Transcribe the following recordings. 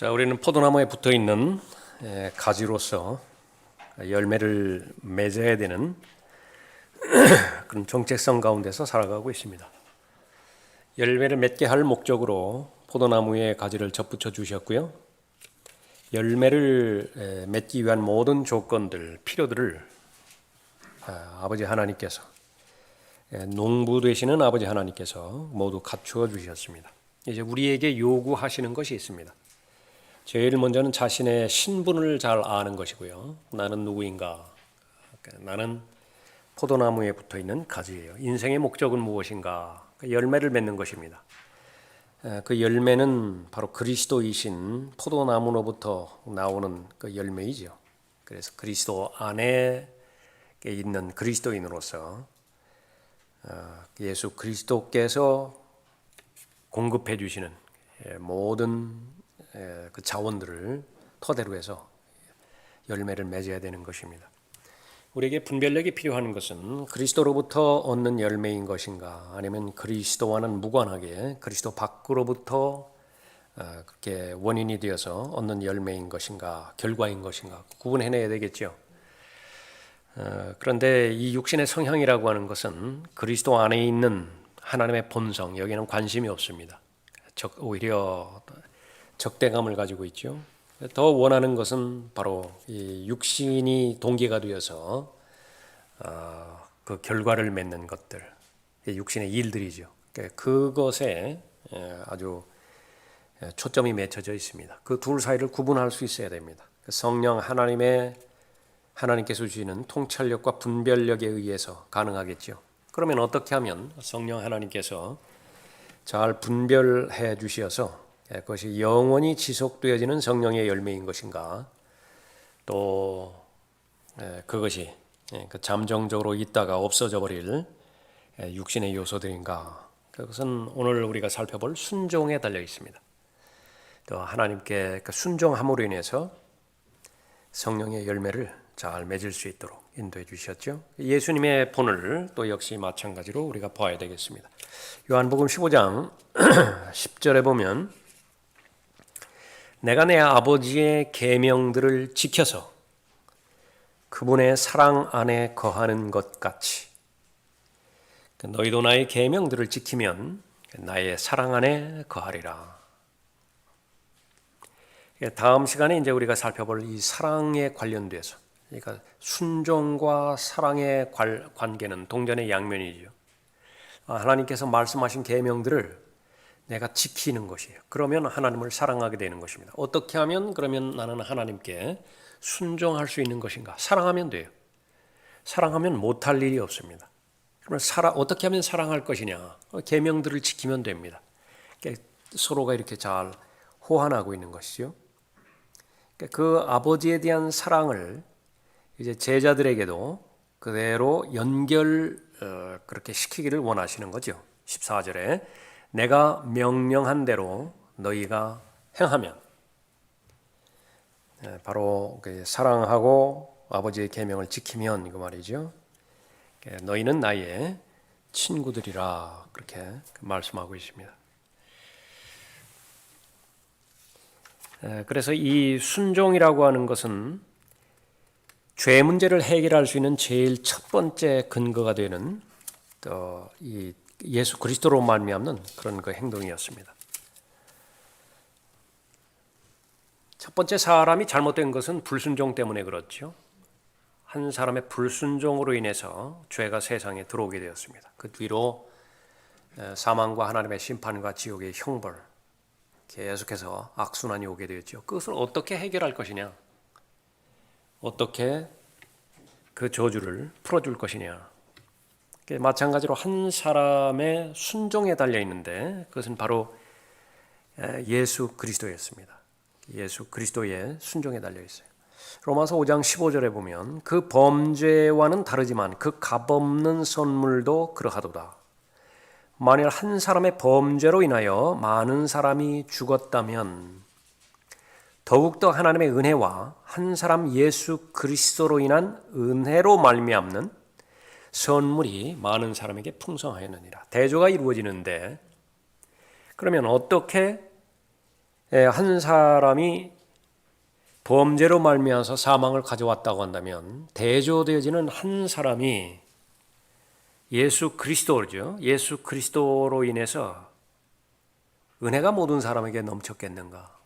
자, 우리는 포도나무에 붙어 있는 가지로서 열매를 맺어야 되는 그런 정체성 가운데서 살아가고 있습니다. 열매를 맺게 할 목적으로 포도나무에 가지를 접붙여 주셨고요. 열매를 맺기 위한 모든 조건들, 필요들을 아버지 하나님께서, 농부 되시는 아버지 하나님께서 모두 갖추어 주셨습니다. 이제 우리에게 요구하시는 것이 있습니다. 제일 먼저는 자신의 신분을 잘 아는 것이고요. 나는 누구인가? 나는 포도나무에 붙어 있는 가지예요. 인생의 목적은 무엇인가? 열매를 맺는 것입니다. 그 열매는 바로 그리스도이신 포도나무로부터 나오는 그 열매이죠. 그래서 그리스도 안에 있는 그리스도인으로서 예수 그리스도께서 공급해 주시는 모든 그 자원들을 토대로 해서 열매를 맺어야 되는 것입니다. 우리에게 분별력이 필요한 것은 그리스도로부터 얻는 열매인 것인가, 아니면 그리스도와는 무관하게 그리스도 밖으로부터 그렇게 원인이 되어서 얻는 열매인 것인가, 결과인 것인가 구분해내야 되겠죠. 그런데 이 육신의 성향이라고 하는 것은 그리스도 안에 있는 하나님의 본성, 여기는 관심이 없습니다. 오히려 적대감을 가지고 있죠. 더 원하는 것은 바로 이 육신이 동기가 되어서 그 결과를 맺는 것들, 육신의 일들이죠. 그것에 아주 초점이 맺혀져 있습니다. 그 둘 사이를 구분할 수 있어야 됩니다. 성령 하나님께서 주시는 통찰력과 분별력에 의해서 가능하겠죠. 그러면 어떻게 하면 성령 하나님께서 잘 분별해 주셔서 그것이 영원히 지속되어지는 성령의 열매인 것인가, 또 그것이 잠정적으로 있다가 없어져 버릴 육신의 요소들인가, 그것은 오늘 우리가 살펴볼 순종에 달려 있습니다. 또 하나님께 그 순종함으로 인해서 성령의 열매를 잘 맺을 수 있도록 인도해 주셨죠. 예수님의 본을 또 역시 마찬가지로 우리가 봐야 되겠습니다. 요한복음 15장 10절에 보면, 내가 내 아버지의 계명들을 지켜서 그분의 사랑 안에 거하는 것 같이 너희도 나의 계명들을 지키면 나의 사랑 안에 거하리라. 다음 시간에 이제 우리가 살펴볼 이 사랑에 관련돼서, 그러니까 순종과 사랑의 관계는 동전의 양면이죠. 하나님께서 말씀하신 계명들을 내가 지키는 것이에요. 그러면 하나님을 사랑하게 되는 것입니다. 어떻게 하면 그러면 나는 하나님께 순종할 수 있는 것인가? 사랑하면 돼요. 사랑하면 못할 일이 없습니다. 그러면 어떻게 하면 사랑할 것이냐? 계명들을 지키면 됩니다. 서로가 이렇게 잘 호환하고 있는 것이죠. 그 아버지에 대한 사랑을 이제 제자들에게도 그대로 그렇게 시키기를 원하시는 거죠. 14절에 내가 명령한 대로 너희가 행하면, 바로 사랑하고 아버지의 계명을 지키면 이거 말이죠. 너희는 나의 친구들이라, 그렇게 말씀하고 있습니다. 그래서 이 순종이라고 하는 것은 죄 문제를 해결할 수 있는 제일 첫 번째 근거가 되는 이 예수 그리스도로 말미암는 그런 그 행동이었습니다. 첫 번째 사람이 잘못된 것은 불순종 때문에 그렇죠. 한 사람의 불순종으로 인해서 죄가 세상에 들어오게 되었습니다. 그 뒤로 사망과 하나님의 심판과 지옥의 형벌, 계속해서 악순환이 오게 되었죠. 그것을 어떻게 해결할 것이냐, 어떻게 그 저주를 풀어줄 것이냐. 마찬가지로 한 사람의 순종에 달려 있는데 그것은 바로 예수 그리스도였습니다. 예수 그리스도의 순종에 달려 있어요. 로마서 5장 15절에 보면 그 범죄와는 다르지만 그 값없는 선물도 그러하도다. 만일 한 사람의 범죄로 인하여 많은 사람이 죽었다면 더욱더 하나님의 은혜와 한 사람 예수 그리스도로 인한 은혜로 말미암는 선물이 많은 사람에게 풍성하였느니라. 대조가 이루어지는데, 그러면 어떻게 한 사람이 범죄로 말미암아서 사망을 가져왔다고 한다면 대조되어지는 한 사람이 예수 그리스도죠. 예수 그리스도로 인해서 은혜가 모든 사람에게 넘쳤겠는가?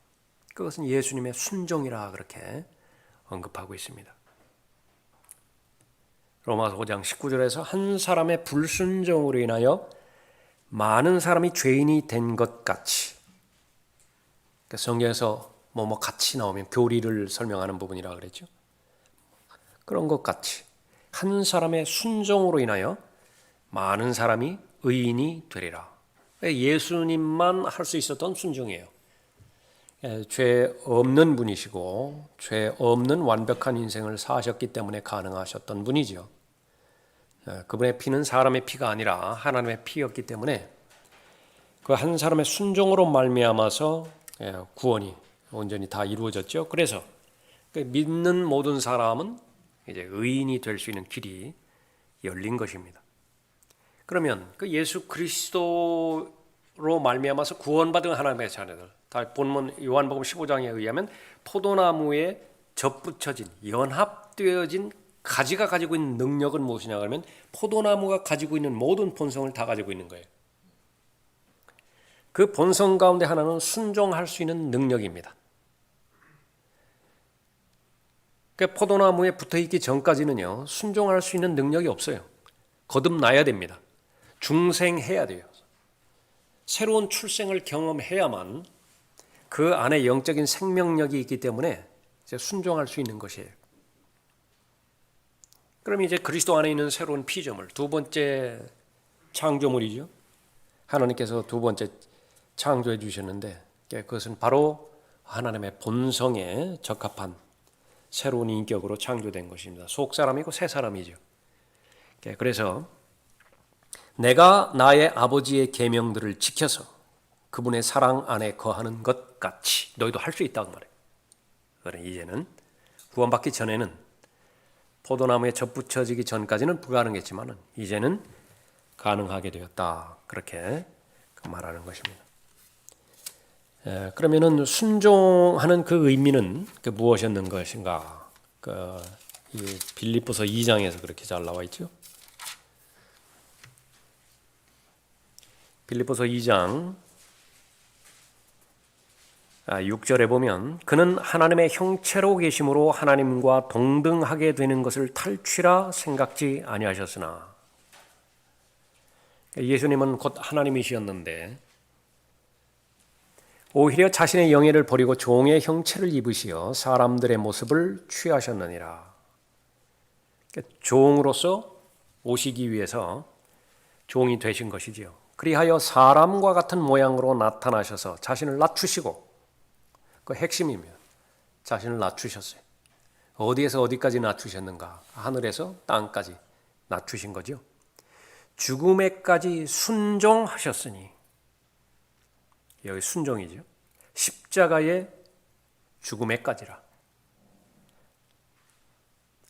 그것은 예수님의 순종이라 그렇게 언급하고 있습니다. 로마서 5장 19절에서 한 사람의 불순종으로 인하여 많은 사람이 죄인이 된 것 같이, 성경에서 뭐뭐 같이 나오면 교리를 설명하는 부분이라 그랬죠. 그런 것 같이 한 사람의 순종으로 인하여 많은 사람이 의인이 되리라. 예수님만 할 수 있었던 순종이에요. 죄 없는 분이시고 죄 없는 완벽한 인생을 사셨기 때문에 가능하셨던 분이죠. 그분의 피는 사람의 피가 아니라 하나님의 피였기 때문에 그 한 사람의 순종으로 말미암아서 구원이 온전히 다 이루어졌죠. 그래서 믿는 모든 사람은 이제 의인이 될 수 있는 길이 열린 것입니다. 그러면 그 예수 그리스도로 말미암아서 구원받은 하나님의 자녀들, 본문 요한복음 15장에 의하면 포도나무에 접붙여진 연합되어진 가지가 가지고 있는 능력은 무엇이냐 하면 포도나무가 가지고 있는 모든 본성을 다 가지고 있는 거예요. 그 본성 가운데 하나는 순종할 수 있는 능력입니다. 그 포도나무에 붙어있기 전까지는요, 순종할 수 있는 능력이 없어요. 거듭나야 됩니다. 중생해야 돼요. 새로운 출생을 경험해야만 그 안에 영적인 생명력이 있기 때문에 이제 순종할 수 있는 것이에요. 그럼 이제 그리스도 안에 있는 새로운 피조물, 두 번째 창조물이죠. 하나님께서 두 번째 창조해 주셨는데 그것은 바로 하나님의 본성에 적합한 새로운 인격으로 창조된 것입니다. 속 사람이고 새 사람이죠. 그래서 내가 나의 아버지의 계명들을 지켜서 그분의 사랑 안에 거하는 것 같이 너희도 할 수 있다고 말해요. 그러나 이제는 구원받기 전에는 포도나무에 접붙여지기 전까지는 불가능했지만 이제는 가능하게 되었다. 그렇게 말하는 것입니다. 그러면은 순종하는 그 의미는 무엇이었는 것인가? 이 빌립보서 2장에서 그렇게 잘 나와 있죠. 빌립보서 2장 6절에 보면 그는 하나님의 형체로 계심으로 하나님과 동등하게 되는 것을 탈취라 생각지 아니하셨으나, 예수님은 곧 하나님이셨는데 오히려 자신의 영예를 버리고 종의 형체를 입으시어 사람들의 모습을 취하셨느니라. 종으로서 오시기 위해서 종이 되신 것이지요. 그리하여 사람과 같은 모양으로 나타나셔서 자신을 낮추시고, 그 핵심이면 자신을 낮추셨어요. 어디에서 어디까지 낮추셨는가? 하늘에서 땅까지 낮추신 거죠. 죽음에까지 순종하셨으니, 여기 순종이죠. 십자가의 죽음에까지라.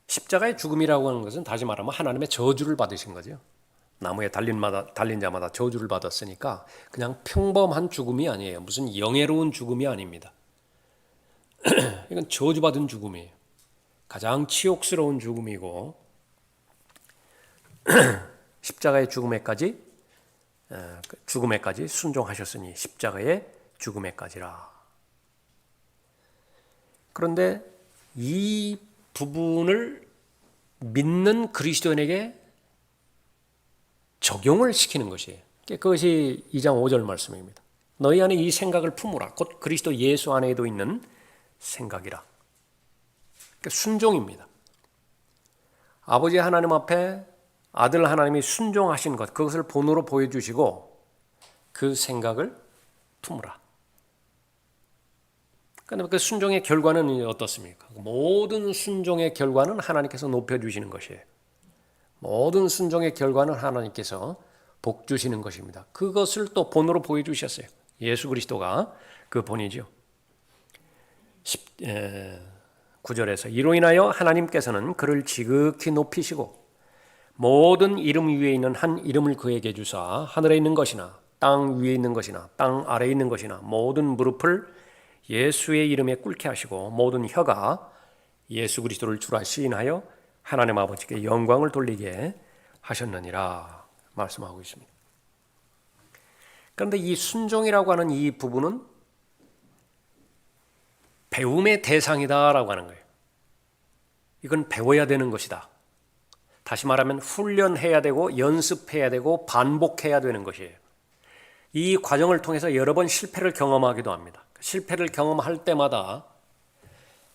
십자가의 죽음이라고 하는 것은 다시 말하면 하나님의 저주를 받으신 거죠. 나무에 달린 자마다 저주를 받았으니까 그냥 평범한 죽음이 아니에요. 무슨 영예로운 죽음이 아닙니다. 이건 저주받은 죽음이에요. 가장 치욕스러운 죽음이고 십자가의 죽음에까지 순종하셨으니 십자가의 죽음에까지라. 그런데 이 부분을 믿는 그리스도인에게 적용을 시키는 것이에요. 그것이 2장 5절 말씀입니다. 너희 안에 이 생각을 품으라. 곧 그리스도 예수 안에도 있는 생각이라. 순종입니다. 아버지 하나님 앞에 아들 하나님이 순종하신 것, 그것을 본으로 보여주시고 그 생각을 품으라. 그런데 그 순종의 결과는 어떻습니까? 모든 순종의 결과는 하나님께서 높여주시는 것이에요. 모든 순종의 결과는 하나님께서 복 주시는 것입니다. 그것을 또 본으로 보여주셨어요. 예수 그리스도가 그 본이죠. 9절에서 이로 인하여 하나님께서는 그를 지극히 높이시고 모든 이름 위에 있는 한 이름을 그에게 주사 하늘에 있는 것이나 땅 위에 있는 것이나 땅 아래에 있는 것이나 모든 무릎을 예수의 이름에 꿇게 하시고 모든 혀가 예수 그리스도를 주라 시인하여 하나님 아버지께 영광을 돌리게 하셨느니라 말씀하고 있습니다. 그런데 이 순종이라고 하는 이 부분은 배움의 대상이다라고 하는 거예요. 이건 배워야 되는 것이다. 다시 말하면 훈련해야 되고 연습해야 되고 반복해야 되는 것이에요. 이 과정을 통해서 여러 번 실패를 경험하기도 합니다. 실패를 경험할 때마다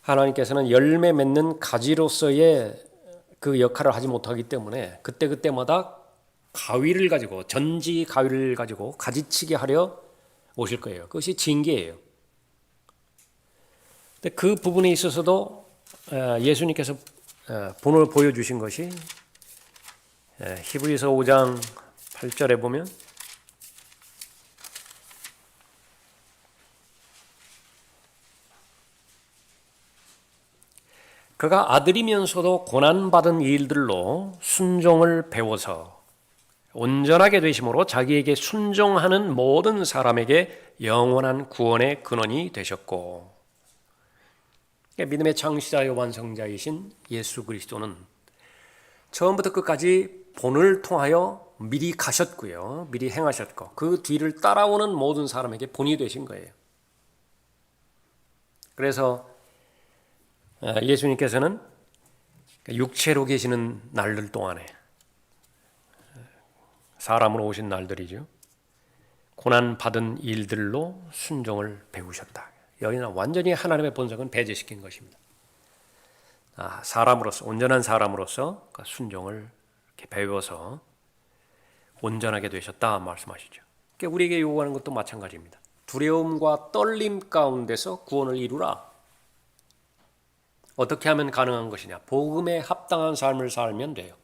하나님께서는 열매 맺는 가지로서의 그 역할을 하지 못하기 때문에 그때그때마다 가위를 가지고 전지 가위를 가지고 가지치게 하려 오실 거예요. 그것이 징계예요. 근데 그 부분에 있어서도 예수님께서 본을 보여주신 것이 히브리서 5장 8절에 보면 그가 아들이면서도 고난받은 일들로 순종을 배워서 온전하게 되심으로 자기에게 순종하는 모든 사람에게 영원한 구원의 근원이 되셨고, 믿음의 창시자요 완성자이신 예수 그리스도는 처음부터 끝까지 본을 통하여 미리 가셨고요, 미리 행하셨고 그 뒤를 따라오는 모든 사람에게 본이 되신 거예요. 그래서 예수님께서는 육체로 계시는 날들 동안에, 사람으로 오신 날들이죠, 고난받은 일들로 순종을 배우셨다. 여기는 완전히 하나님의 본성은 배제시킨 것입니다. 사람으로서, 온전한 사람으로서 순종을 이렇게 배워서 온전하게 되셨다 말씀하시죠. 그러니까 우리에게 요구하는 것도 마찬가지입니다. 두려움과 떨림 가운데서 구원을 이루라. 어떻게 하면 가능한 것이냐? 복음에 합당한 삶을 살면 돼요.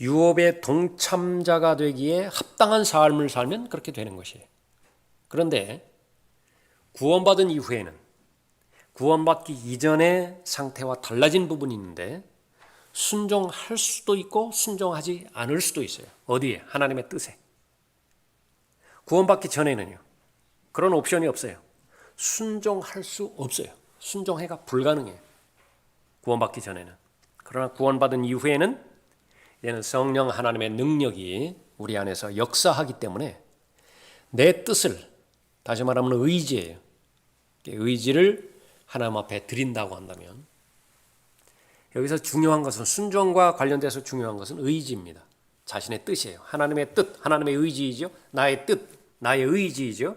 유업의 동참자가 되기에 합당한 삶을 살면 그렇게 되는 것이에요. 그런데 구원받은 이후에는 구원받기 이전의 상태와 달라진 부분이 있는데 순종할 수도 있고 순종하지 않을 수도 있어요. 어디에? 하나님의 뜻에. 구원받기 전에는요, 그런 옵션이 없어요. 순종할 수 없어요. 순종해가 불가능해요. 구원받기 전에는. 그러나 구원받은 이후에는 이제는 성령 하나님의 능력이 우리 안에서 역사하기 때문에 내 뜻을, 다시 말하면 의지예요. 의지를 하나님 앞에 드린다고 한다면, 여기서 중요한 것은, 순종과 관련돼서 중요한 것은 의지입니다. 자신의 뜻이에요. 하나님의 뜻, 하나님의 의지이죠. 나의 뜻, 나의 의지이죠.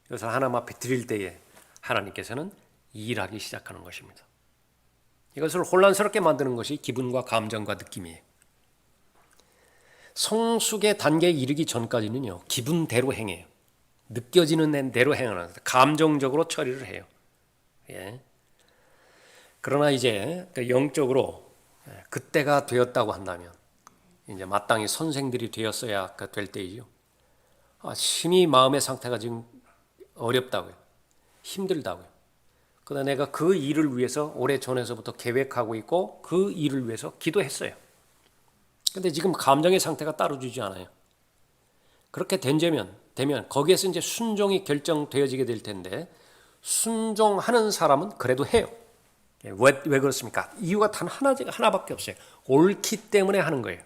그래서 하나님 앞에 드릴 때에 하나님께서는 일하기 시작하는 것입니다. 이것을 혼란스럽게 만드는 것이 기분과 감정과 느낌이에요. 성숙의 단계에 이르기 전까지는요, 기분대로 행해요. 느껴지는 대로 행하는, 감정적으로 처리를 해요. 예. 그러나 이제 영적으로 그때가 되었다고 한다면, 이제 마땅히 선생들이 되었어야 될 때이죠. 심히 마음의 상태가 지금 어렵다고요. 힘들다고요. 그러나 내가 그 일을 위해서 오래전에서부터 계획하고 있고 그 일을 위해서 기도했어요. 근데 지금 감정의 상태가 따라주지 않아요. 그렇게 되면 거기에서 이제 순종이 결정되어지게 될 텐데, 순종하는 사람은 그래도 해요. 왜 그렇습니까? 이유가 단 하나밖에 없어요. 옳기 때문에 하는 거예요.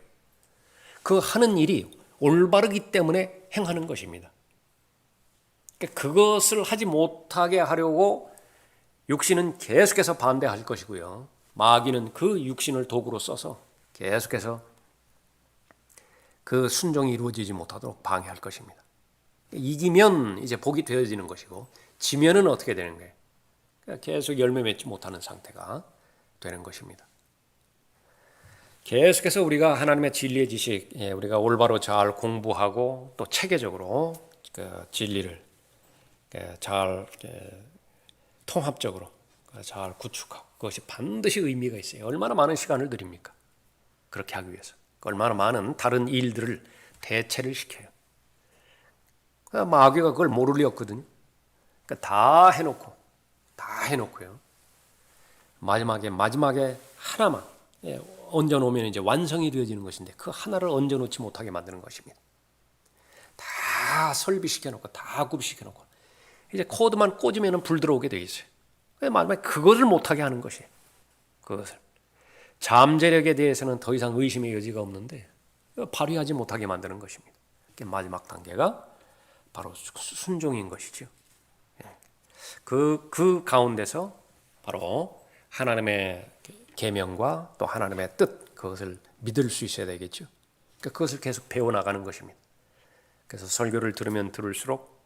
그 하는 일이 올바르기 때문에 행하는 것입니다. 그것을 하지 못하게 하려고 육신은 계속해서 반대할 것이고요, 마귀는 그 육신을 도구로 써서 계속해서 그 순종이 이루어지지 못하도록 방해할 것입니다. 이기면 이제 복이 되어지는 것이고, 지면은 어떻게 되는 거예요? 계속 열매 맺지 못하는 상태가 되는 것입니다. 계속해서 우리가 하나님의 진리의 지식, 우리가 올바로 잘 공부하고 또 체계적으로 그 진리를 잘 통합적으로 잘 구축하고, 그것이 반드시 의미가 있어요. 얼마나 많은 시간을 들입니까? 그렇게 하기 위해서. 얼마나 많은 다른 일들을 대체를 시켜요. 마귀가 그걸 모를 리 없거든요. 다 해놓고요, 마지막에 하나만 얹어놓으면 이제 완성이 되어지는 것인데, 그 하나를 얹어놓지 못하게 만드는 것입니다. 다 설비시켜놓고 다 구비시켜놓고 이제 코드만 꽂으면 불 들어오게 돼 있어요. 마지막에 그것을 못하게 하는 것이에요. 그것을. 잠재력에 대해서는 더 이상 의심의 여지가 없는데 발휘하지 못하게 만드는 것입니다. 마지막 단계가 바로 순종인 것이죠. 그 가운데서 바로 하나님의 계명과 또 하나님의 뜻, 그것을 믿을 수 있어야 되겠죠. 그것을 계속 배워나가는 것입니다. 그래서 설교를 들으면 들을수록,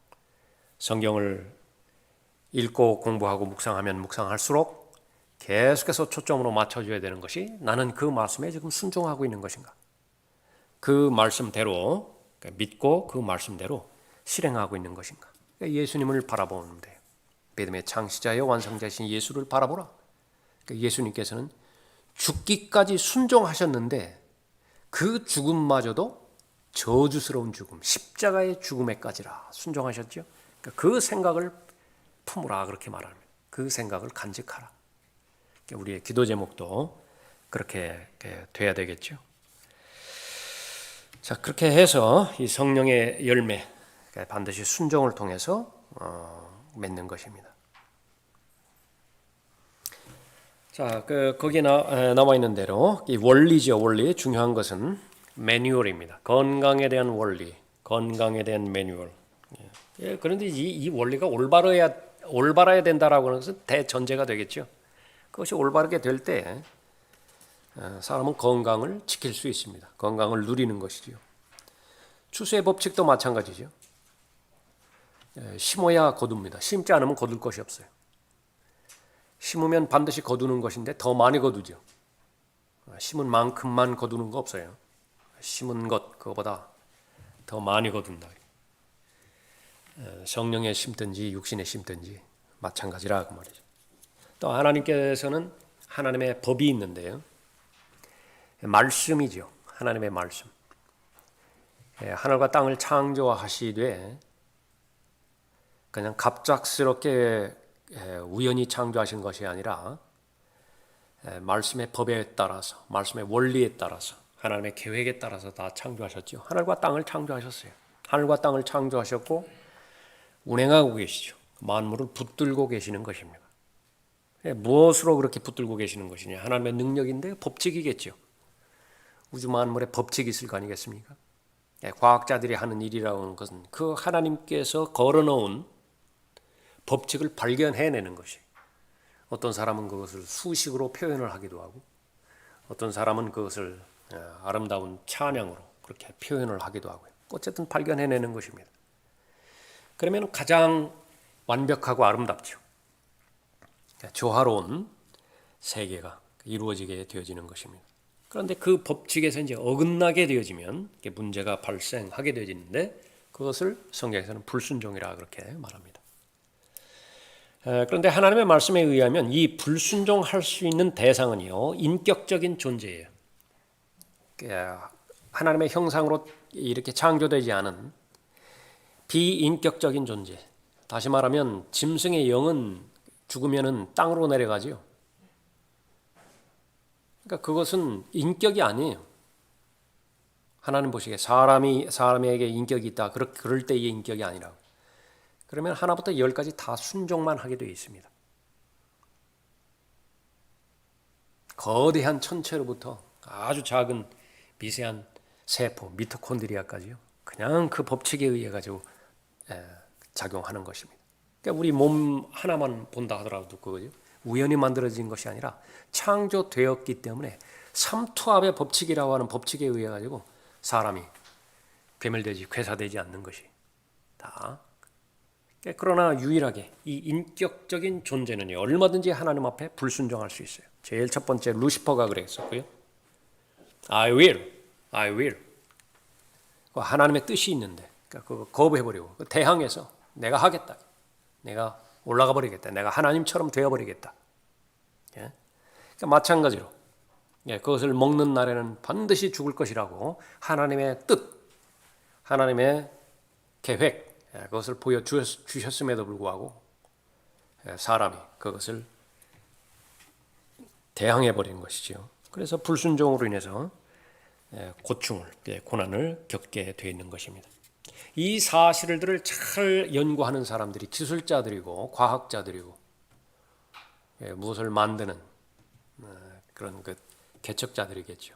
성경을 읽고 공부하고 묵상하면 묵상할수록 계속해서 초점으로 맞춰줘야 되는 것이, 나는 그 말씀에 지금 순종하고 있는 것인가, 그 말씀대로 믿고 그 말씀대로 실행하고 있는 것인가. 예수님을 바라보면 돼요. 믿음의 창시자여 완성자이신 예수를 바라보라. 예수님께서는 죽기까지 순종하셨는데 그 죽음마저도 저주스러운 죽음, 십자가의 죽음에까지라 순종하셨죠. 그 생각을 품으라, 그렇게 말합니다. 그 생각을 간직하라. 우리의 기도 제목도 그렇게 돼야 되겠죠. 자, 그렇게 해서 이 성령의 열매, 반드시 순종을 통해서 맺는 것입니다. 자, 거기에 나와 있는 대로 이 원리죠. 원리. 중요한 것은 매뉴얼입니다. 건강에 대한 원리, 건강에 대한 매뉴얼. 그런데 이 원리가 올바라야 된다라고 하는 것은 대전제가 되겠죠. 그것이 올바르게 될 때 사람은 건강을 지킬 수 있습니다. 건강을 누리는 것이죠. 추수의 법칙도 마찬가지죠. 심어야 거둡니다. 심지 않으면 거둘 것이 없어요. 심으면 반드시 거두는 것인데 더 많이 거두죠. 심은 만큼만 거두는 거 없어요. 심은 것, 그거보다 더 많이 거둔다. 성령에 심든지 육신에 심든지 마찬가지라 그 말이죠. 또 하나님께서는 하나님의 법이 있는데요. 말씀이죠. 하나님의 말씀. 하늘과 땅을 창조하시되 그냥 갑작스럽게 우연히 창조하신 것이 아니라 말씀의 법에 따라서, 말씀의 원리에 따라서, 하나님의 계획에 따라서 다 창조하셨죠. 하늘과 땅을 창조하셨어요. 하늘과 땅을 창조하셨고 운행하고 계시죠. 만물을 붙들고 계시는 것입니다. 무엇으로 그렇게 붙들고 계시는 것이냐? 하나님의 능력인데 법칙이겠죠. 우주 만물에 법칙이 있을 거 아니겠습니까? 과학자들이 하는 일이라고 하는 것은 그 하나님께서 걸어놓은 법칙을 발견해내는 것이. 어떤 사람은 그것을 수식으로 표현을 하기도 하고, 어떤 사람은 그것을 아름다운 찬양으로 그렇게 표현을 하기도 하고요. 어쨌든 발견해내는 것입니다. 그러면 가장 완벽하고 아름답죠. 조화로운 세계가 이루어지게 되어지는 것입니다. 그런데 그 법칙에서 이제 어긋나게 되어지면 문제가 발생하게 되어지는데, 그것을 성경에서는 불순종이라 그렇게 말합니다. 그런데 하나님의 말씀에 의하면 이 불순종할 수 있는 대상은요, 인격적인 존재예요. 하나님의 형상으로 이렇게 창조되지 않은 비인격적인 존재. 다시 말하면 짐승의 영은 죽으면은 땅으로 내려가죠. 그러니까 그것은 인격이 아니에요. 하나님 보시기에 사람에게 인격이 있다. 그럴 때의 인격이 아니라고. 그러면 하나부터 열까지 다 순종만 하게 되어 있습니다. 거대한 천체로부터 아주 작은 미세한 세포, 미토콘드리아까지요. 그냥 그 법칙에 의해 가지고 작용하는 것입니다. 그러니까 우리 몸 하나만 본다 하더라도 그거죠. 우연히 만들어진 것이 아니라 창조되었기 때문에 삼투압의 법칙이라고 하는 법칙에 의해 가지고 사람이 괴멸되지, 괴사되지 않는 것이 다. 그러나 유일하게 이 인격적인 존재는 얼마든지 하나님 앞에 불순종할 수 있어요. 제일 첫 번째 루시퍼가 그랬었고요. I will. 하나님의 뜻이 있는데 그거 거부해버리고 대항해서 내가 하겠다. 내가 올라가 버리겠다. 내가 하나님처럼 되어버리겠다. 그러니까 마찬가지로 그것을 먹는 날에는 반드시 죽을 것이라고 하나님의 뜻, 하나님의 계획, 그것을 보여주셨음에도 불구하고 사람이 그것을 대항해버리는 것이죠. 그래서 불순종으로 인해서 고난을 겪게 되어 있는 것입니다. 이 사실들을 잘 연구하는 사람들이 기술자들이고 과학자들이고 무엇을 만드는 그런 그 개척자들이겠죠.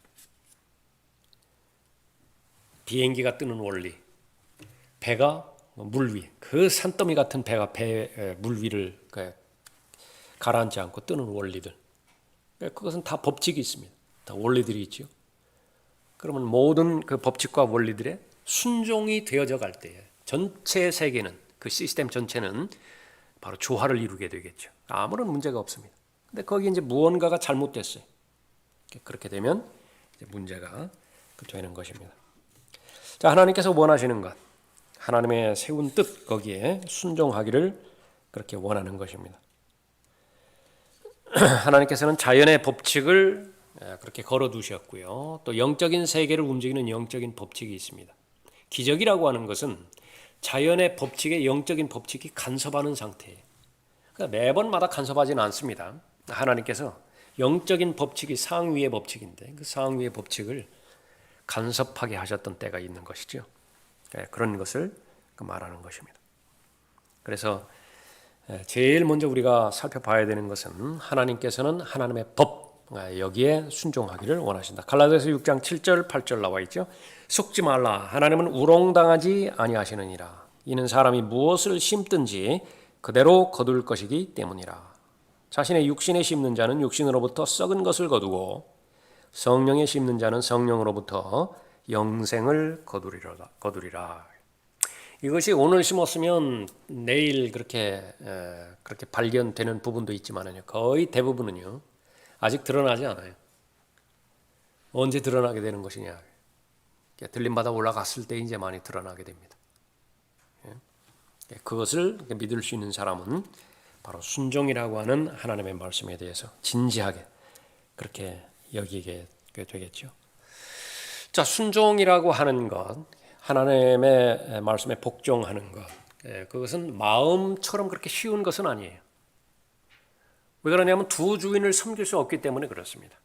비행기가 뜨는 원리, 배가 물 위, 그 산더미 같은 배가 물 위를 가라앉지 않고 뜨는 원리들, 그것은 다 법칙이 있습니다. 다 원리들이 있죠. 그러면 모든 그 법칙과 원리들의 순종이 되어져 갈 때에 전체 세계는, 그 시스템 전체는 바로 조화를 이루게 되겠죠. 아무런 문제가 없습니다. 근데 거기 이제 무언가가 잘못됐어요. 그렇게 되면 이제 문제가 되는 것입니다. 자, 하나님께서 원하시는 것, 하나님의 세운 뜻, 거기에 순종하기를 그렇게 원하는 것입니다. 하나님께서는 자연의 법칙을 그렇게 걸어두셨고요. 또 영적인 세계를 움직이는 영적인 법칙이 있습니다. 기적이라고 하는 것은 자연의 법칙에 영적인 법칙이 간섭하는 상태예요. 그러니까 매번마다 간섭하지는 않습니다. 하나님께서 영적인 법칙이 상위의 법칙인데 그 상위의 법칙을 간섭하게 하셨던 때가 있는 것이죠. 그런 것을 말하는 것입니다. 그래서 제일 먼저 우리가 살펴봐야 되는 것은 하나님께서는 하나님의 법, 여기에 순종하기를 원하신다. 갈라디아서 6장 7절 8절 나와 있죠. 속지 말라. 하나님은 우롱당하지 아니하시느니라. 이는 사람이 무엇을 심든지 그대로 거둘 것이기 때문이라. 자신의 육신에 심는 자는 육신으로부터 썩은 것을 거두고 성령에 심는 자는 성령으로부터 영생을 거두리라. 이것이 오늘 심었으면 내일 그렇게 발견되는 부분도 있지만요. 거의 대부분은요. 아직 드러나지 않아요. 언제 드러나게 되는 것이냐? 들림받아 올라갔을 때 이제 많이 드러나게 됩니다. 그것을 믿을 수 있는 사람은 바로 순종이라고 하는 하나님의 말씀에 대해서 진지하게 그렇게 여기게 되겠죠. 자, 순종이라고 하는 것, 하나님의 말씀에 복종하는 것, 그것은 마음처럼 그렇게 쉬운 것은 아니에요. 왜 그러냐면 두 주인을 섬길 수 없기 때문에 그렇습니다.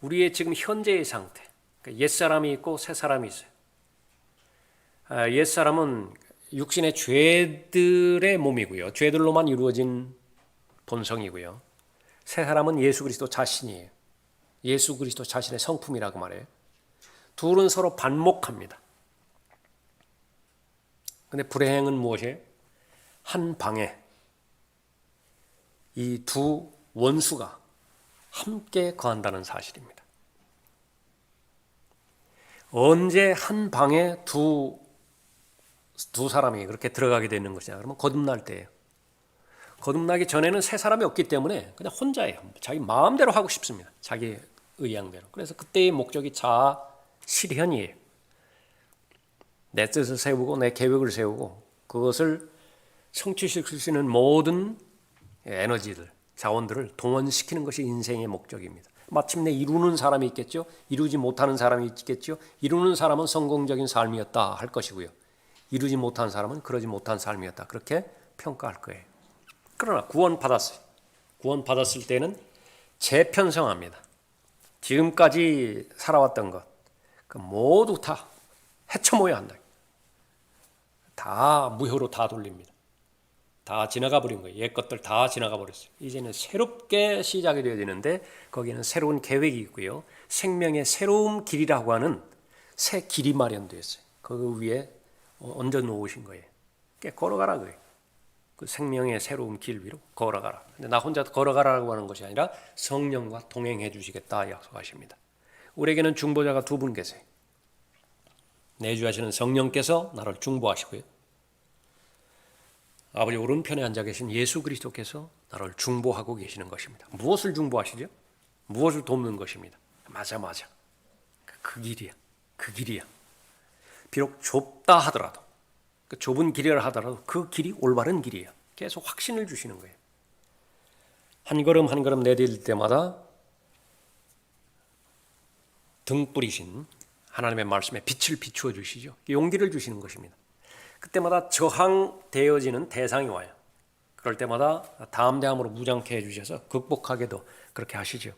우리의 지금 현재의 상태, 옛사람이 있고 새사람이 있어요. 옛사람은 육신의 죄들의 몸이고요. 죄들로만 이루어진 본성이고요. 새사람은 예수 그리스도 자신이에요. 예수 그리스도 자신의 성품이라고 말해요. 둘은 서로 반목합니다. 근데 불행은 무엇이에요? 한 방에 이 두 원수가 함께 거한다는 사실입니다. 언제 한 방에 두 사람이 그렇게 들어가게 되는 것이냐? 그러면 거듭날 때예요. 거듭나기 전에는 세 사람이 없기 때문에 그냥 혼자예요. 자기 마음대로 하고 싶습니다. 자기 의향대로. 그래서 그때의 목적이 자아 실현이에요. 내 뜻을 세우고 내 계획을 세우고 그것을 성취시킬 수 있는 모든 에너지들, 자원들을 동원시키는 것이 인생의 목적입니다. 마침내 이루는 사람이 있겠죠. 이루지 못하는 사람이 있겠죠. 이루는 사람은 성공적인 삶이었다 할 것이고요. 이루지 못한 사람은 그러지 못한 삶이었다. 그렇게 평가할 거예요. 그러나 구원받았어요. 구원받았을 때는 재편성합니다. 지금까지 살아왔던 것 모두 다 헤쳐모여야 한다. 다 무효로 다 돌립니다. 다 지나가 버린 거예요. 옛 것들 다 지나가 버렸어요. 이제는 새롭게 시작이 되어지는데 거기는 새로운 계획이 있고요. 생명의 새로운 길이라고 하는 새 길이 마련되어 있어요. 그 위에 얹어 놓으신 거예요. 걸어가라 거예요. 그 생명의 새로운 길 위로 걸어가라. 근데 나 혼자 걸어가라고 하는 것이 아니라 성령과 동행해 주시겠다 약속하십니다. 우리에게는 중보자가 두 분 계세요. 내주하시는 성령께서 나를 중보하시고요. 아버지 오른편에 앉아 계신 예수 그리스도께서 나를 중보하고 계시는 것입니다. 무엇을 중보하시죠? 무엇을 돕는 것입니다. 맞아. 그 길이야. 그 길이야. 비록 좁다 하더라도 그 좁은 길이라 하더라도 그 길이 올바른 길이에요. 계속 확신을 주시는 거예요. 한 걸음 한 걸음 내딜 때마다 등 뿌리신 하나님의 말씀에 빛을 비추어 주시죠. 용기를 주시는 것입니다. 그때마다 저항되어지는 대상이 와요. 그럴 때마다 담대함으로 무장케 해주셔서 극복하게도 그렇게 하시죠.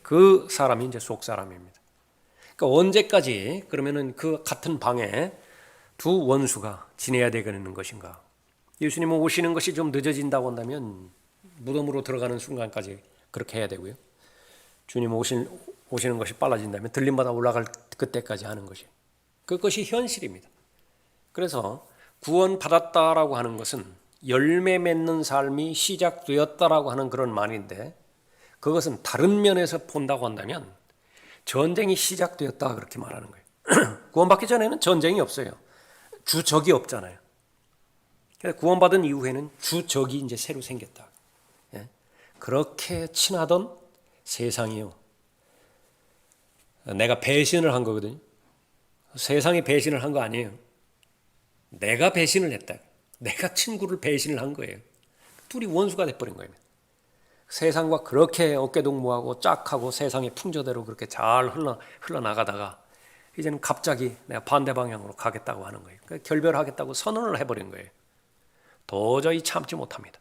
그 사람이 이제 속 사람입니다. 그러니까 언제까지 그러면은 그 같은 방에 두 원수가 지내야 되는 것인가? 예수님은 오시는 것이 좀 늦어진다고 한다면 무덤으로 들어가는 순간까지 그렇게 해야 되고요. 주님 오시는 것이 빨라진다면 들림마다 올라갈 그때까지 하는 것이, 그것이 현실입니다. 그래서 구원받았다라고 하는 것은 열매 맺는 삶이 시작되었다라고 하는 그런 말인데, 그것은 다른 면에서 본다고 한다면 전쟁이 시작되었다 그렇게 말하는 거예요. 구원받기 전에는 전쟁이 없어요. 주적이 없잖아요. 구원받은 이후에는 주적이 이제 새로 생겼다. 그렇게 친하던 세상이요, 내가 배신을 한 거거든요. 세상이 배신을 한 거 아니에요. 내가 배신을 했다. 내가 친구를 배신을 한 거예요. 둘이 원수가 돼버린 거예요. 세상과 그렇게 어깨동무하고 짝하고 세상의 풍조대로 그렇게 잘 흘러나가다가 이제는 갑자기 내가 반대 방향으로 가겠다고 하는 거예요. 결별하겠다고 선언을 해버린 거예요. 도저히 참지 못합니다.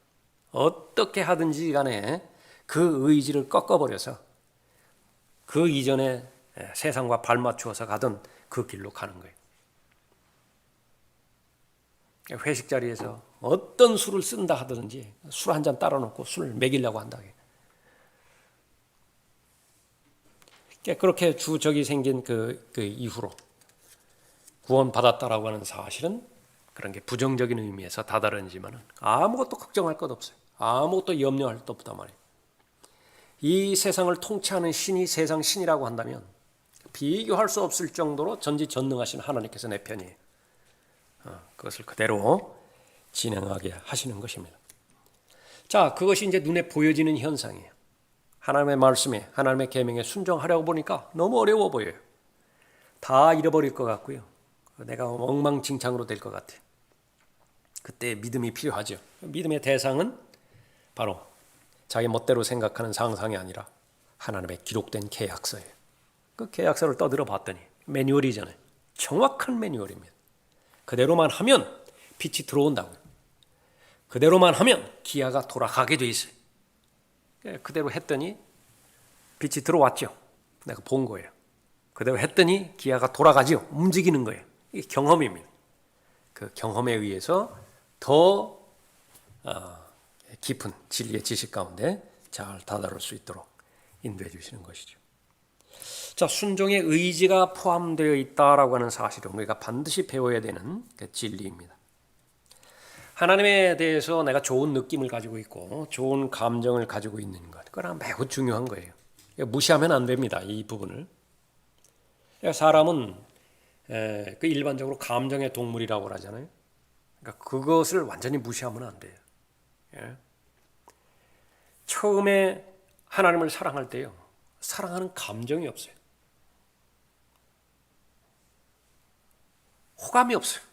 어떻게 하든지 간에 그 의지를 꺾어버려서 그 이전에 세상과 발맞추어서 가던 그 길로 가는 거예요. 회식 자리에서 어떤 술을 쓴다 하든지 술 한 잔 따라 놓고 술을 먹이려고 한다. 그렇게 주적이 생긴 그 이후로 구원받았다라고 하는 사실은 그런 게 부정적인 의미에서 다다르지만 아무것도 걱정할 것 없어요. 아무것도 염려할 것 없단 말이에요. 이 세상을 통치하는 신이 세상 신이라고 한다면 비교할 수 없을 정도로 전지전능하신 하나님께서 내 편이에요. 그것을 그대로 진행하게 하시는 것입니다. 자, 그것이 이제 눈에 보여지는 현상이에요. 하나님의 말씀에, 하나님의 계명에 순종하려고 보니까 너무 어려워 보여요. 다 잃어버릴 것 같고요. 내가 엉망진창으로 될 것 같아요. 그때 믿음이 필요하죠. 믿음의 대상은 바로 자기 멋대로 생각하는 상상이 아니라 하나님의 기록된 계약서예요. 그 계약서를 떠들어 봤더니 매뉴얼이잖아요. 정확한 매뉴얼입니다. 그대로만 하면 빛이 들어온다고요. 그대로만 하면 기아가 돌아가게 돼 있어요. 그대로 했더니 빛이 들어왔죠. 내가 본 거예요. 그대로 했더니 기아가 돌아가죠. 움직이는 거예요. 이게 경험입니다. 그 경험에 의해서 더 깊은 진리의 지식 가운데 잘 다다를 수 있도록 인도해 주시는 것이죠. 자, 순종의 의지가 포함되어 있다라고 하는 사실은 우리가 반드시 배워야 되는 그 진리입니다. 하나님에 대해서 내가 좋은 느낌을 가지고 있고 좋은 감정을 가지고 있는 것, 그건 매우 중요한 거예요. 무시하면 안 됩니다. 이 부분을. 사람은 그 일반적으로 감정의 동물이라고 하잖아요. 그러니까 그것을 완전히 무시하면 안 돼요. 처음에 하나님을 사랑할 때요, 사랑하는 감정이 없어요. 호감이 없어요.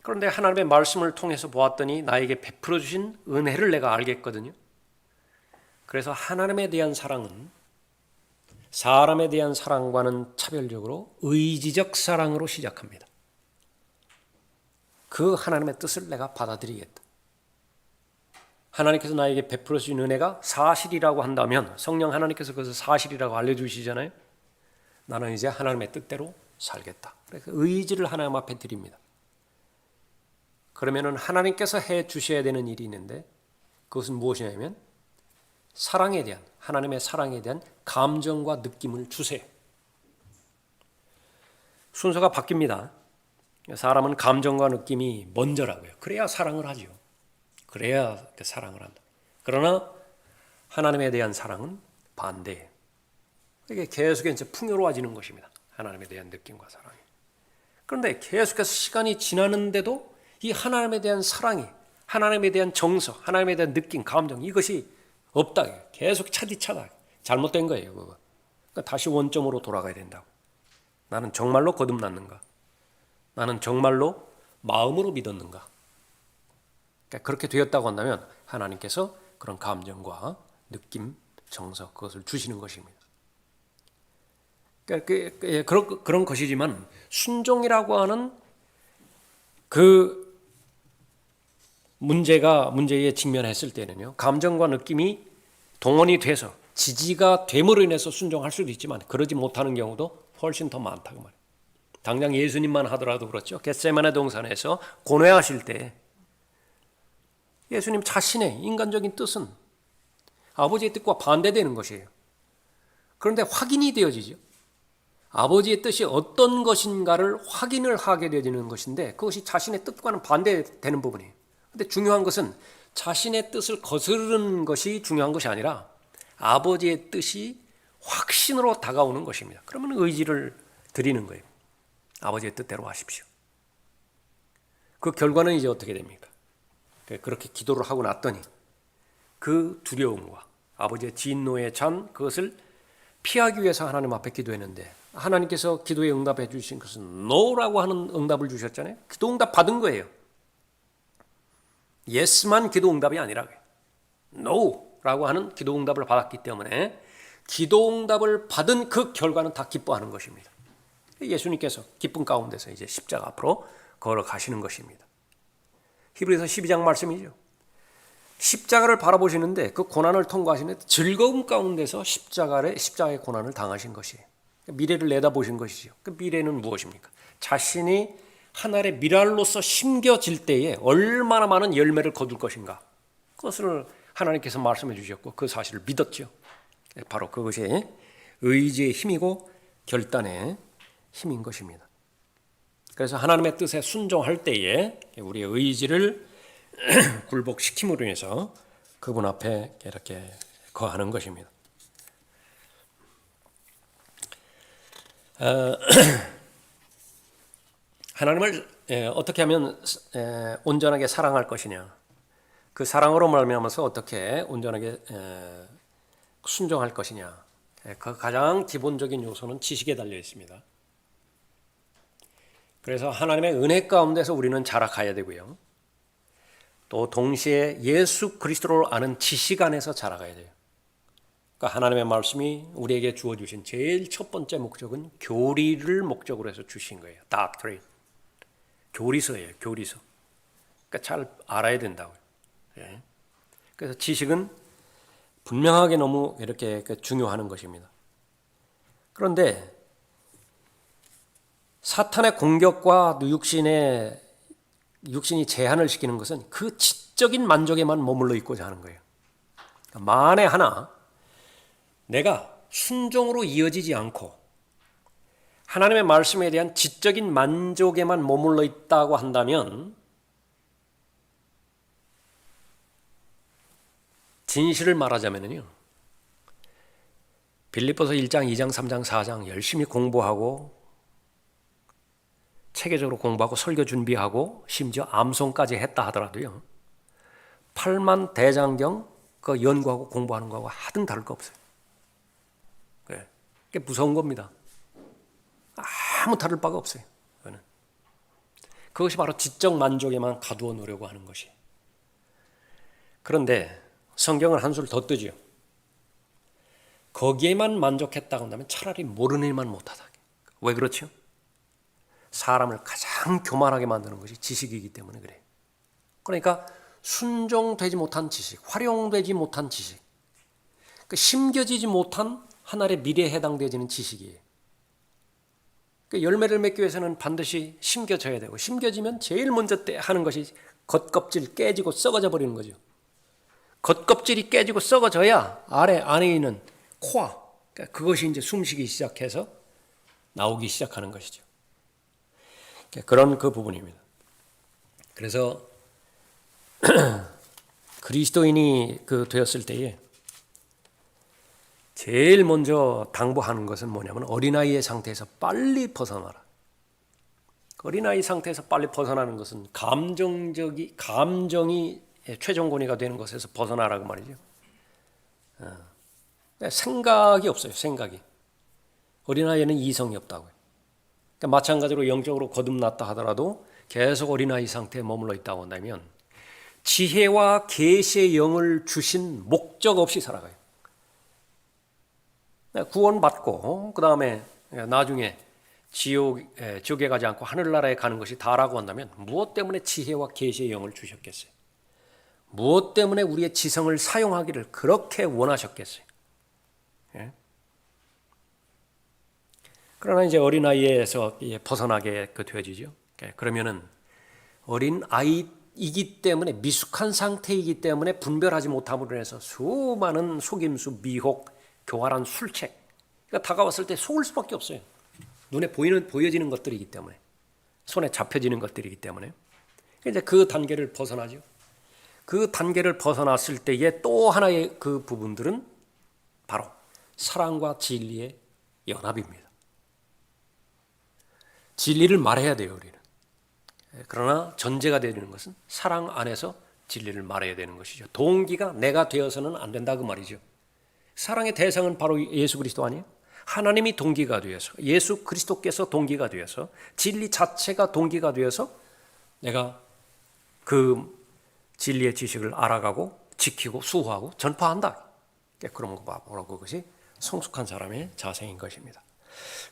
그런데 하나님의 말씀을 통해서 보았더니 나에게 베풀어 주신 은혜를 내가 알겠거든요. 그래서 하나님에 대한 사랑은 사람에 대한 사랑과는 차별적으로 의지적 사랑으로 시작합니다. 그 하나님의 뜻을 내가 받아들이겠다. 하나님께서 나에게 베풀어 주신 은혜가 사실이라고 한다면, 성령 하나님께서 그것을 사실이라고 알려주시잖아요. 나는 이제 하나님의 뜻대로 살겠다. 그래서 의지를 하나님 앞에 드립니다. 그러면은 하나님께서 해 주셔야 되는 일이 있는데, 그것은 무엇이냐면 사랑에 대한, 하나님의 사랑에 대한 감정과 느낌을 주세요. 순서가 바뀝니다. 사람은 감정과 느낌이 먼저라고요. 그래야 사랑을 하죠. 그래야 사랑을 한다. 그러나 하나님에 대한 사랑은 반대예요. 이게 계속해서 풍요로워지는 것입니다. 하나님에 대한 느낌과 사랑이. 그런데 계속해서 시간이 지나는데도 이 하나님에 대한 사랑이, 하나님에 대한 정서, 하나님에 대한 느낌, 감정, 이것이 없다. 계속 차디차다. 잘못된 거예요. 그거. 그러니까 다시 원점으로 돌아가야 된다고. 나는 정말로 거듭났는가? 나는 정말로 마음으로 믿었는가? 그러니까 그렇게 되었다고 한다면 하나님께서 그런 감정과 느낌, 정서, 그것을 주시는 것입니다. 그러니까 그런 것이지만 순종이라고 하는 그 문제에 직면했을 때는요, 감정과 느낌이 동원이 돼서 지지가 됨으로 인해서 순종할 수도 있지만 그러지 못하는 경우도 훨씬 더 많다고 말이에요. 당장 예수님만 하더라도 그렇죠. 겟세마네 동산에서 고뇌하실 때 예수님 자신의 인간적인 뜻은 아버지의 뜻과 반대되는 것이에요. 그런데 확인이 되어지죠. 아버지의 뜻이 어떤 것인가를 확인을 하게 되어지는 것인데 그것이 자신의 뜻과는 반대되는 부분이에요. 그런데 중요한 것은 자신의 뜻을 거스르는 것이 중요한 것이 아니라 아버지의 뜻이 확신으로 다가오는 것입니다. 그러면 의지를 드리는 거예요. 아버지의 뜻대로 하십시오. 그 결과는 이제 어떻게 됩니까? 그렇게 기도를 하고 났더니 그 두려움과 아버지의 진노에 찬 그것을 피하기 위해서 하나님 앞에 기도했는데 하나님께서 기도에 응답해 주신 것은 no라고 하는 응답을 주셨잖아요. 기도 응답 받은 거예요. yes만 기도 응답이 아니라 no라고 하는 기도 응답을 받았기 때문에 기도 응답을 받은 그 결과는 다 기뻐하는 것입니다. 예수님께서 기쁨 가운데서 이제 십자가 앞으로 걸어가시는 것입니다. 히브리서 12장 말씀이죠. 십자가를 바라보시는데 그 고난을 통과하시는데 즐거움 가운데서 십자가의 고난을 당하신 것이에요. 미래를 내다보신 것이죠. 그 미래는 무엇입니까? 자신이 하늘의 미랄로서 심겨질 때에 얼마나 많은 열매를 거둘 것인가. 그것을 하나님께서 말씀해 주셨고 그 사실을 믿었죠. 바로 그것이 의지의 힘이고 결단의 힘인 것입니다. 그래서 하나님의 뜻에 순종할 때에 우리의 의지를 굴복시킴으로 인해서 그분 앞에 이렇게 거하는 것입니다. 하나님을 어떻게 하면 온전하게 사랑할 것이냐, 그 사랑으로 말미암아서 어떻게 온전하게 순종할 것이냐, 그 가장 기본적인 요소는 지식에 달려 있습니다. 그래서 하나님의 은혜 가운데서 우리는 자라가야 되고요. 또 동시에 예수 그리스도를 아는 지식 안에서 자라가야 돼요. 그러니까 하나님의 말씀이 우리에게 주어주신 제일 첫 번째 목적은 교리를 목적으로 해서 주신 거예요. doctrine. 교리서예요. 교리서. 그러니까 잘 알아야 된다고요. 예. 그래서 지식은 분명하게 너무 이렇게 중요한 것입니다. 그런데 사탄의 공격과 육신이 제한을 시키는 것은 그 지적인 만족에만 머물러 있고자 하는 거예요. 만에 하나 내가 순종으로 이어지지 않고 하나님의 말씀에 대한 지적인 만족에만 머물러 있다고 한다면 진실을 말하자면요, 빌립보서 1장, 2장, 3장, 4장 열심히 공부하고 체계적으로 공부하고 설교 준비하고 심지어 암송까지 했다 하더라도요, 8만 대장경 그 연구하고 공부하는 거하고 하등 다를 거 없어요. 그게 무서운 겁니다. 아무 다를 바가 없어요. 그것이 바로 지적 만족에만 가두어 놓으려고 하는 것이. 그런데 성경은 한술 더 뜨죠. 거기에만 만족했다고 한다면 차라리 모르는 일만 못하다. 왜 그렇죠? 사람을 가장 교만하게 만드는 것이 지식이기 때문에 그래요. 그러니까 순종되지 못한 지식, 활용되지 못한 지식, 심겨지지 못한 하나의 미래에 해당되어지는 지식이에요. 열매를 맺기 위해서는 반드시 심겨져야 되고, 심겨지면 제일 먼저 하는 것이 겉껍질 깨지고 썩어져 버리는 거죠. 겉껍질이 깨지고 썩어져야 안에 있는 코아, 그것이 이제 숨쉬기 시작해서 나오기 시작하는 것이죠. 그런 그 부분입니다. 그래서 그리스도인이 되었을 때에 제일 먼저 당부하는 것은 뭐냐면 어린아이의 상태에서 빨리 벗어나라. 어린아이 상태에서 빨리 벗어나는 것은 감정이 최종 권위가 되는 것에서 벗어나라고 말이죠. 생각이 없어요. 생각이. 어린아이에는 이성이 없다고요. 그러니까 마찬가지로 영적으로 거듭났다 하더라도 계속 어린아이 상태에 머물러 있다고 한다면 지혜와 계시의 영을 주신 목적 없이 살아가요. 구원받고 그 다음에 나중에 지옥에 가지 않고 하늘나라에 가는 것이 다라고 한다면 무엇 때문에 지혜와 계시의 영을 주셨겠어요? 무엇 때문에 우리의 지성을 사용하기를 그렇게 원하셨겠어요? 예? 그러나 이제 어린아이에서 벗어나게 되어지죠. 그러면은 어린 아이이기 때문에 미숙한 상태이기 때문에 분별하지 못함으로 인해서 수많은 속임수, 미혹, 교활한 술책, 그러니까 다가왔을 때 속을 수밖에 없어요. 눈에 보여지는 것들이기 때문에, 손에 잡혀지는 것들이기 때문에 이제 그 단계를 벗어나죠. 그 단계를 벗어났을 때에 또 하나의 그 부분들은 바로 사랑과 진리의 연합입니다. 진리를 말해야 돼요, 우리는. 그러나 전제가 되는 것은 사랑 안에서 진리를 말해야 되는 것이죠. 동기가 내가 되어서는 안 된다 그 말이죠. 사랑의 대상은 바로 예수 그리스도 아니에요? 하나님이 동기가 되어서, 예수 그리스도께서 동기가 되어서, 진리 자체가 동기가 되어서 내가 그 진리의 지식을 알아가고 지키고 수호하고 전파한다. 그런 거 바로 그것이 성숙한 사람의 자세인 것입니다.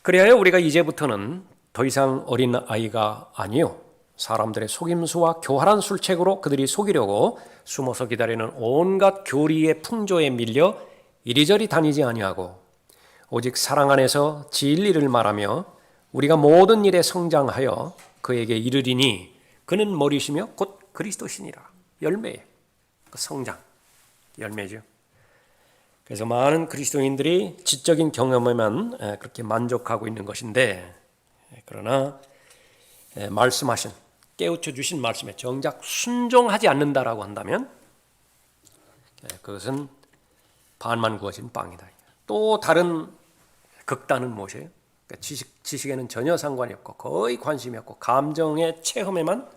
그래야 우리가 이제부터는 더 이상 어린 아이가 아니요, 사람들의 속임수와 교활한 술책으로 그들이 속이려고 숨어서 기다리는 온갖 교리의 풍조에 밀려 이리저리 다니지 아니하고 오직 사랑 안에서 진리를 말하며 우리가 모든 일에 성장하여 그에게 이르리니 그는 머리시며 곧 그리스도시니라. 열매예요. 그 성장, 열매죠. 그래서 많은 그리스도인들이 지적인 경험에만 그렇게 만족하고 있는 것인데, 그러나 말씀하신, 깨우쳐 주신 말씀에 정작 순종하지 않는다라고 한다면 그것은 반만 구워진 빵이다. 또 다른 극단은 무엇이에요? 그러니까 지식에는 전혀 상관이 없고 거의 관심이 없고 감정의 체험에만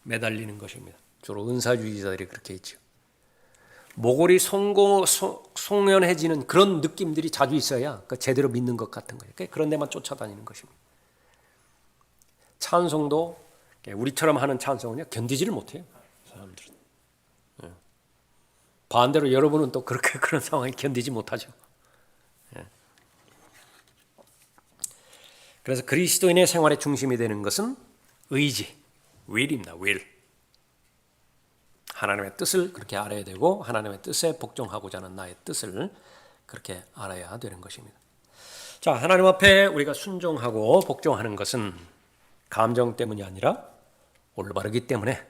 매달리는 것입니다. 주로 은사주의자들이 그렇게 있죠. 모골이 송연해지는 그런 느낌들이 자주 있어야 제대로 믿는 것 같은 거예요. 그런 데만 쫓아다니는 것입니다. 찬송도 우리처럼 하는 찬송은요, 견디지를 못해요, 사람들은. 반대로 여러분은 또 그렇게 그런 상황이 견디지 못하죠. 그래서 그리스도인의 생활의 중심이 되는 것은 의지, will입니다. will. 하나님의 뜻을 그렇게 알아야 되고 하나님의 뜻에 복종하고자 하는 나의 뜻을 그렇게 알아야 되는 것입니다. 자, 하나님 앞에 우리가 순종하고 복종하는 것은 감정 때문이 아니라 올바르기 때문에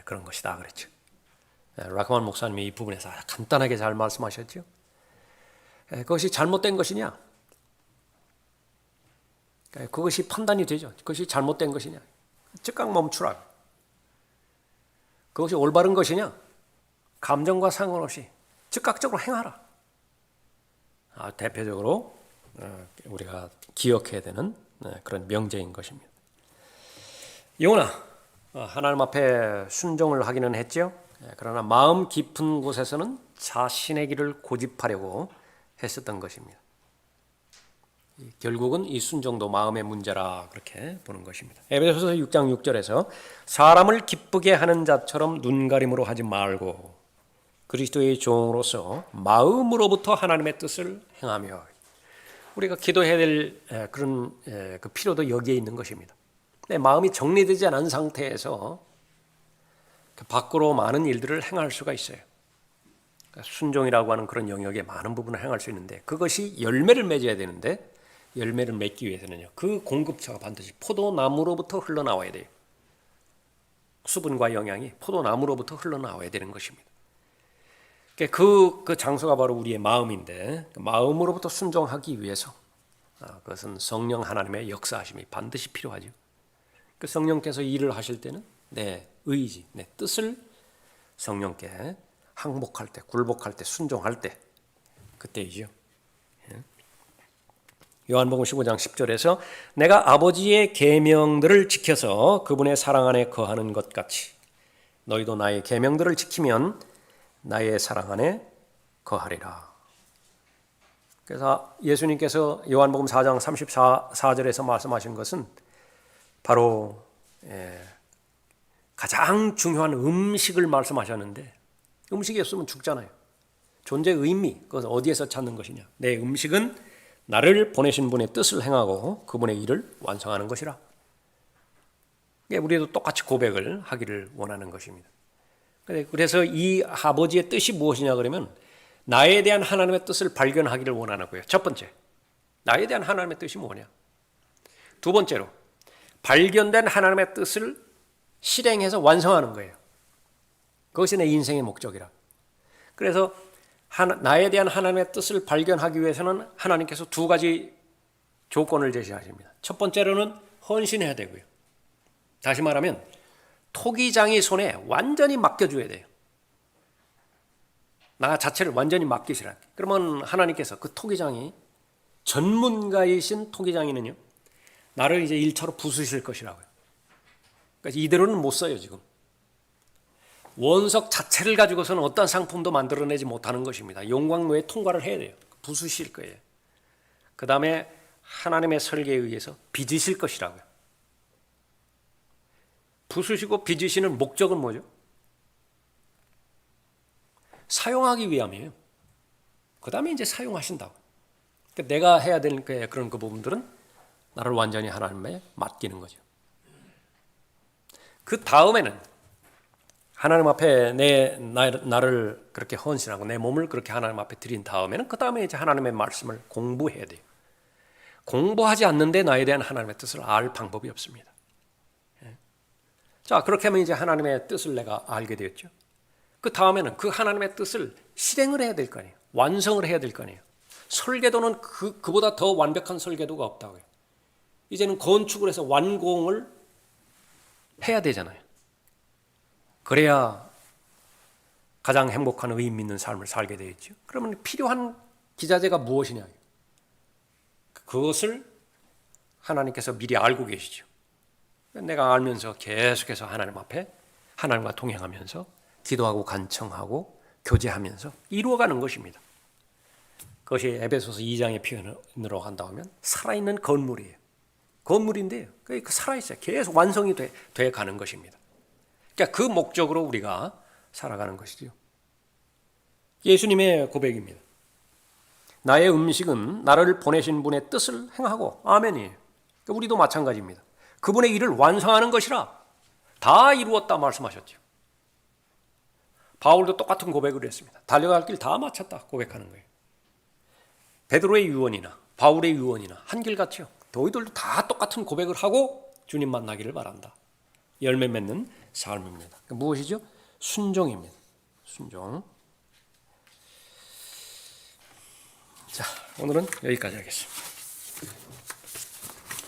그런 것이다 그랬죠. 라크만 목사님이 이 부분에서 간단하게 잘 말씀하셨죠. 그것이 잘못된 것이냐? 그것이 판단이 되죠. 그것이 잘못된 것이냐? 즉각 멈추라. 그것이 올바른 것이냐? 감정과 상관없이 즉각적으로 행하라. 대표적으로 우리가 기억해야 되는 그런 명제인 것입니다. 요나, 하나님 앞에 순종을 하기는 했죠. 그러나 마음 깊은 곳에서는 자신의 길을 고집하려고 했었던 것입니다. 결국은 이 순종도 마음의 문제라 그렇게 보는 것입니다. 에베소서 6장 6절에서 사람을 기쁘게 하는 자처럼 눈가림으로 하지 말고 그리스도의 종으로서 마음으로부터 하나님의 뜻을 행하며, 우리가 기도해야 될 그런 그 필요도 여기에 있는 것입니다. 내 마음이 정리되지 않은 상태에서 밖으로 많은 일들을 행할 수가 있어요. 순종이라고 하는 그런 영역에 많은 부분을 행할 수 있는데 그것이 열매를 맺어야 되는데, 열매를 맺기 위해서는요, 그 공급처가 반드시 포도나무로부터 흘러나와야 돼요. 수분과 영양이 포도나무로부터 흘러나와야 되는 것입니다. 그 장소가 바로 우리의 마음인데, 그 마음으로부터 순종하기 위해서 그것은 성령 하나님의 역사하심이 반드시 필요하죠. 그 성령께서 일을 하실 때는 내 의지, 내 뜻을 성령께 항복할 때, 굴복할 때, 순종할 때, 그때이죠. 요한복음 15장 10절에서 내가 아버지의 계명들을 지켜서 그분의 사랑 안에 거하는 것 같이 너희도 나의 계명들을 지키면 나의 사랑 안에 거하리라. 그래서 예수님께서 요한복음 4장 34절에서 말씀하신 것은 바로 가장 중요한 음식을 말씀하셨는데, 음식이 없으면 죽잖아요. 존재의 의미, 그것은 어디에서 찾는 것이냐? 내 음식은 나를 보내신 분의 뜻을 행하고 그분의 일을 완성하는 것이라. 우리도 똑같이 고백을 하기를 원하는 것입니다. 그래서 이 아버지의 뜻이 무엇이냐 그러면 나에 대한 하나님의 뜻을 발견하기를 원하는 거예요. 첫 번째, 나에 대한 하나님의 뜻이 뭐냐? 두 번째로 발견된 하나님의 뜻을 실행해서 완성하는 거예요. 그것이 내 인생의 목적이라. 그래서 나에 대한 하나님의 뜻을 발견하기 위해서는 하나님께서 두 가지 조건을 제시하십니다. 첫 번째로는 헌신해야 되고요. 다시 말하면 토기장이 손에 완전히 맡겨줘야 돼요. 나 자체를 완전히 맡기시라. 그러면 하나님께서 그 토기장이 전문가이신 토기장이는요, 나를 이제 일처로 부수실 것이라고요. 그러니까 이대로는 못 써요, 지금. 원석 자체를 가지고서는 어떤 상품도 만들어내지 못하는 것입니다. 용광로에 통과를 해야 돼요. 부수실 거예요. 그 다음에 하나님의 설계에 의해서 빚으실 것이라고요. 부수시고 빚으시는 목적은 뭐죠? 사용하기 위함이에요. 그 다음에 이제 사용하신다고. 그러니까 내가 해야 되는 그런 그 부분들은 나를 완전히 하나님에 맡기는 거죠. 그 다음에는 하나님 앞에 나를 그렇게 헌신하고 내 몸을 그렇게 하나님 앞에 드린 다음에는 그 다음에 이제 하나님의 말씀을 공부해야 돼요. 공부하지 않는데 나에 대한 하나님의 뜻을 알 방법이 없습니다. 자, 그렇게 하면 이제 하나님의 뜻을 내가 알게 되었죠. 그 다음에는 그 하나님의 뜻을 실행을 해야 될 거 아니에요. 완성을 해야 될 거 아니에요. 설계도는 그보다 더 완벽한 설계도가 없다고요. 이제는 건축을 해서 완공을 해야 되잖아요. 그래야 가장 행복한 의미 있는 삶을 살게 되겠죠. 그러면 필요한 기자재가 무엇이냐? 그것을 하나님께서 미리 알고 계시죠. 내가 알면서 계속해서 하나님 앞에 하나님과 동행하면서 기도하고 간청하고 교제하면서 이루어가는 것입니다. 그것이 에베소서 2장의 표현으로 한다고 하면 살아있는 건물이에요. 건물인데요. 그 살아있어요. 계속 완성이 돼 가는 것입니다. 그러니까 그 목적으로 우리가 살아가는 것이죠. 예수님의 고백입니다. 나의 음식은 나를 보내신 분의 뜻을 행하고, 아멘이에요. 그러니까 우리도 마찬가지입니다. 그분의 일을 완성하는 것이라 다 이루었다 말씀하셨죠. 바울도 똑같은 고백을 했습니다. 달려갈 길 다 마쳤다 고백하는 거예요. 베드로의 유언이나 바울의 유언이나 한결같죠. 너희들도 다 똑같은 고백을 하고 주님 만나기를 바란다. 열매 맺는 삶입니다. 무엇이죠? 순종입니다. 순종. 자, 오늘은 여기까지 하겠습니다.